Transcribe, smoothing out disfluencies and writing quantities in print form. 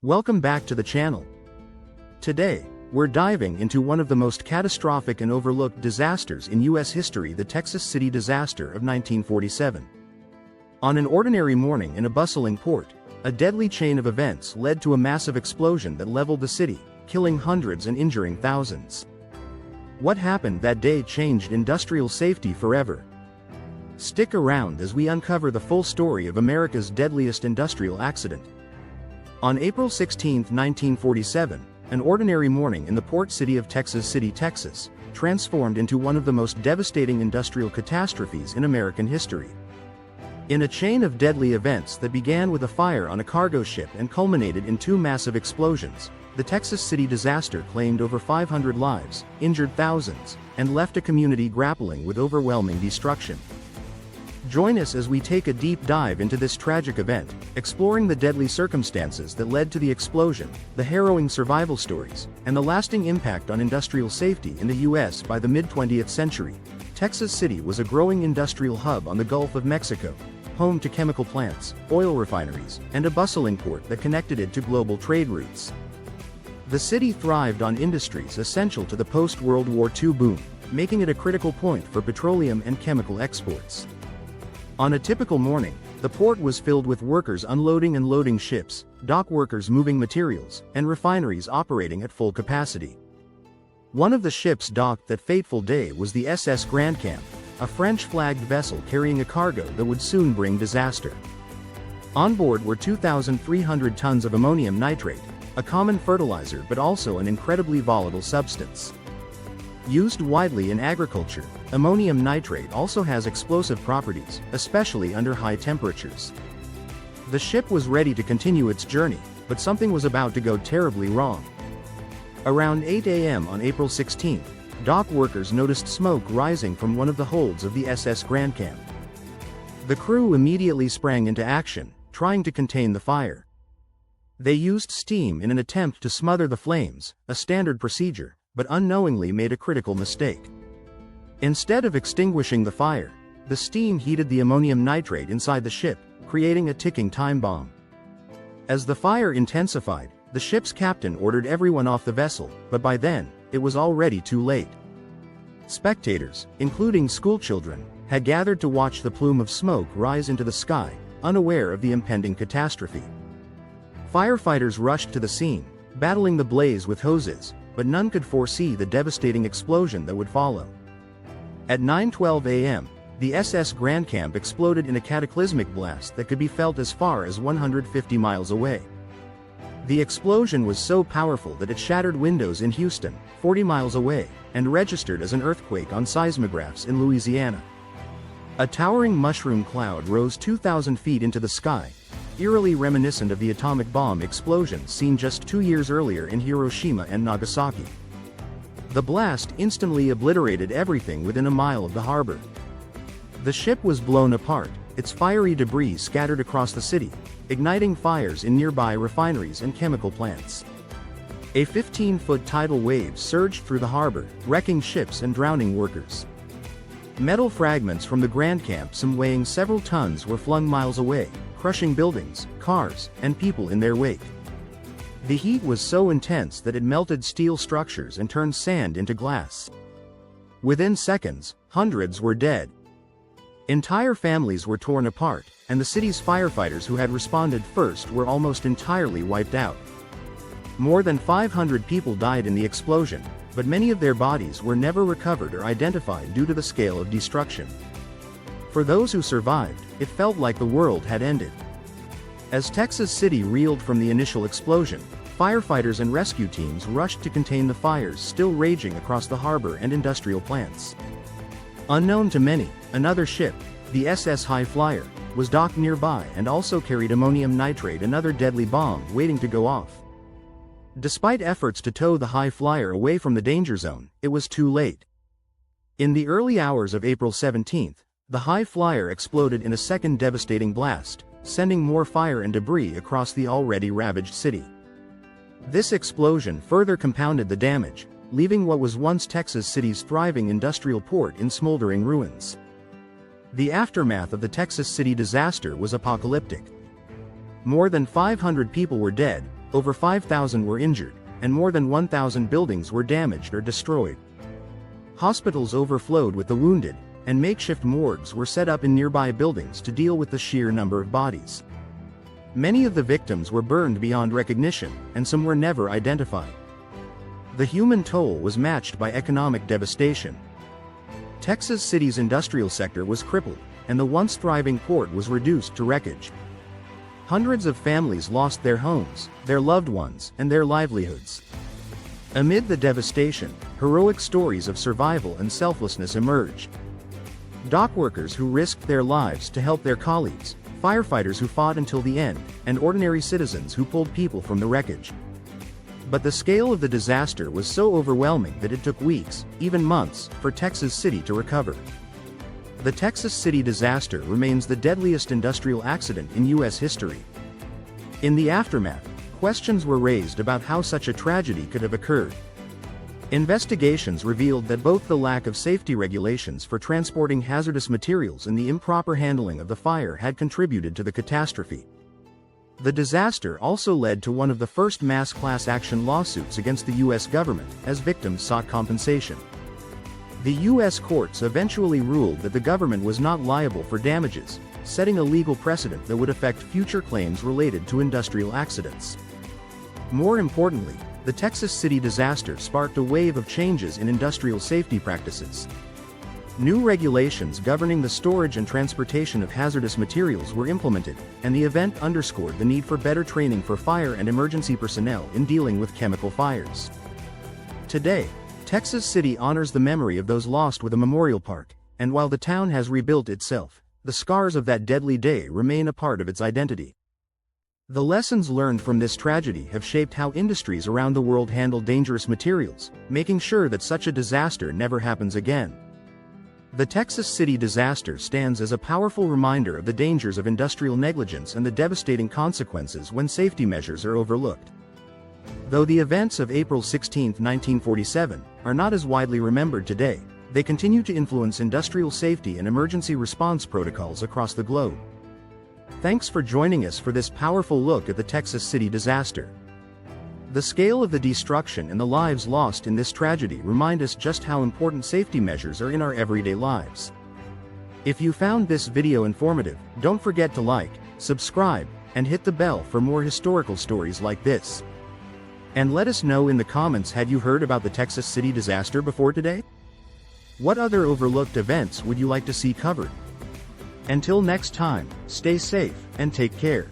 Welcome back to the channel. Today, we're diving into one of the most catastrophic and overlooked disasters in U.S. history, the Texas City disaster of 1947. On an ordinary morning in a bustling port, a deadly chain of events led to a massive explosion that leveled the city, killing hundreds and injuring thousands. What happened that day changed industrial safety forever. Stick around as we uncover the full story of America's deadliest industrial accident. On April 16, 1947, an ordinary morning in the port city of Texas City, Texas, transformed into one of the most devastating industrial catastrophes in American history. In a chain of deadly events that began with a fire on a cargo ship and culminated in two massive explosions, the Texas City disaster claimed over 500 lives, injured thousands, and left a community grappling with overwhelming destruction. Join us as we take a deep dive into this tragic event, exploring the deadly circumstances that led to the explosion, the harrowing survival stories, and the lasting impact on industrial safety in the U.S. By the mid-20th century, Texas City was a growing industrial hub on the Gulf of Mexico, home to chemical plants, oil refineries, and a bustling port that connected it to global trade routes. The city thrived on industries essential to the post-World War II boom, making it a critical point for petroleum and chemical exports. On a typical morning, the port was filled with workers unloading and loading ships, dock workers moving materials, and refineries operating at full capacity. One of the ships docked that fateful day was the SS Grand Camp, a French-flagged vessel carrying a cargo that would soon bring disaster. On board were 2,300 tons of ammonium nitrate, a common fertilizer but also an incredibly volatile substance. Used widely in agriculture, ammonium nitrate also has explosive properties, especially under high temperatures. The ship was ready to continue its journey, but something was about to go terribly wrong. Around 8 a.m. on April 16, dock workers noticed smoke rising from one of the holds of the SS Grand Camp. The crew immediately sprang into action, trying to contain the fire. They used steam in an attempt to smother the flames, a standard procedure, but unknowingly made a critical mistake. Instead of extinguishing the fire, the steam heated the ammonium nitrate inside the ship, creating a ticking time bomb. As the fire intensified, the ship's captain ordered everyone off the vessel, but by then, it was already too late. Spectators, including schoolchildren, had gathered to watch the plume of smoke rise into the sky, unaware of the impending catastrophe. Firefighters rushed to the scene, battling the blaze with hoses, but none could foresee the devastating explosion that would follow. At 9:12 a.m., the SS Grand Camp exploded in a cataclysmic blast that could be felt as far as 150 miles away. The explosion was so powerful that it shattered windows in Houston, 40 miles away, and registered as an earthquake on seismographs in Louisiana. A towering mushroom cloud rose 2,000 feet into the sky, eerily reminiscent of the atomic bomb explosion seen just 2 years earlier in Hiroshima and Nagasaki. The blast instantly obliterated everything within a mile of the harbor. The ship was blown apart, its fiery debris scattered across the city, igniting fires in nearby refineries and chemical plants. A 15-foot tidal wave surged through the harbor, wrecking ships and drowning workers. Metal fragments from the Grand Camp, some weighing several tons, were flung miles away, crushing buildings, cars, and people in their wake. The heat was so intense that it melted steel structures and turned sand into glass. Within seconds, hundreds were dead. Entire families were torn apart, and the city's firefighters who had responded first were almost entirely wiped out. More than 500 people died in the explosion, but many of their bodies were never recovered or identified due to the scale of destruction. For those who survived, it felt like the world had ended. As Texas City reeled from the initial explosion, firefighters and rescue teams rushed to contain the fires still raging across the harbor and industrial plants. Unknown to many, another ship, the SS High Flyer, was docked nearby and also carried ammonium nitrate, another deadly bomb waiting to go off. Despite efforts to tow the High Flyer away from the danger zone, it was too late. In the early hours of April 17, the High Flyer exploded in a second devastating blast, sending more fire and debris across the already ravaged city. This explosion further compounded the damage, leaving what was once Texas City's thriving industrial port in smoldering ruins. The aftermath of the Texas City disaster was apocalyptic. More than 500 people were dead, over 5,000 were injured, and more than 1,000 buildings were damaged or destroyed. Hospitals overflowed with the wounded, and makeshift morgues were set up in nearby buildings to deal with the sheer number of bodies. Many of the victims were burned beyond recognition, and some were never identified. The human toll was matched by economic devastation. Texas City's industrial sector was crippled, and the once thriving port was reduced to wreckage. Hundreds of families lost their homes, their loved ones, and their livelihoods. Amid the devastation, heroic stories of survival and selflessness emerged. Dockworkers who risked their lives to help their colleagues, firefighters who fought until the end, and ordinary citizens who pulled people from the wreckage. But the scale of the disaster was so overwhelming that it took weeks, even months, for Texas City to recover. The Texas City disaster remains the deadliest industrial accident in U.S. history. In the aftermath, questions were raised about how such a tragedy could have occurred. Investigations revealed that both the lack of safety regulations for transporting hazardous materials and the improper handling of the fire had contributed to the catastrophe. The disaster also led to one of the first mass class action lawsuits against the U.S. government, as victims sought compensation. The U.S. courts eventually ruled that the government was not liable for damages, setting a legal precedent that would affect future claims related to industrial accidents. More importantly, the Texas City disaster sparked a wave of changes in industrial safety practices. New regulations governing the storage and transportation of hazardous materials were implemented, and the event underscored the need for better training for fire and emergency personnel in dealing with chemical fires. Today, Texas City honors the memory of those lost with a memorial park, and while the town has rebuilt itself, the scars of that deadly day remain a part of its identity. The lessons learned from this tragedy have shaped how industries around the world handle dangerous materials, making sure that such a disaster never happens again. The Texas City disaster stands as a powerful reminder of the dangers of industrial negligence and the devastating consequences when safety measures are overlooked. Though the events of April 16, 1947, are not as widely remembered today, they continue to influence industrial safety and emergency response protocols across the globe. Thanks for joining us for this powerful look at the Texas City disaster. The scale of the destruction and the lives lost in this tragedy remind us just how important safety measures are in our everyday lives. If you found this video informative, don't forget to like, subscribe, and hit the bell for more historical stories like this. And let us know in the comments, had you heard about the Texas City disaster before today? What other overlooked events would you like to see covered? Until next time, stay safe and take care.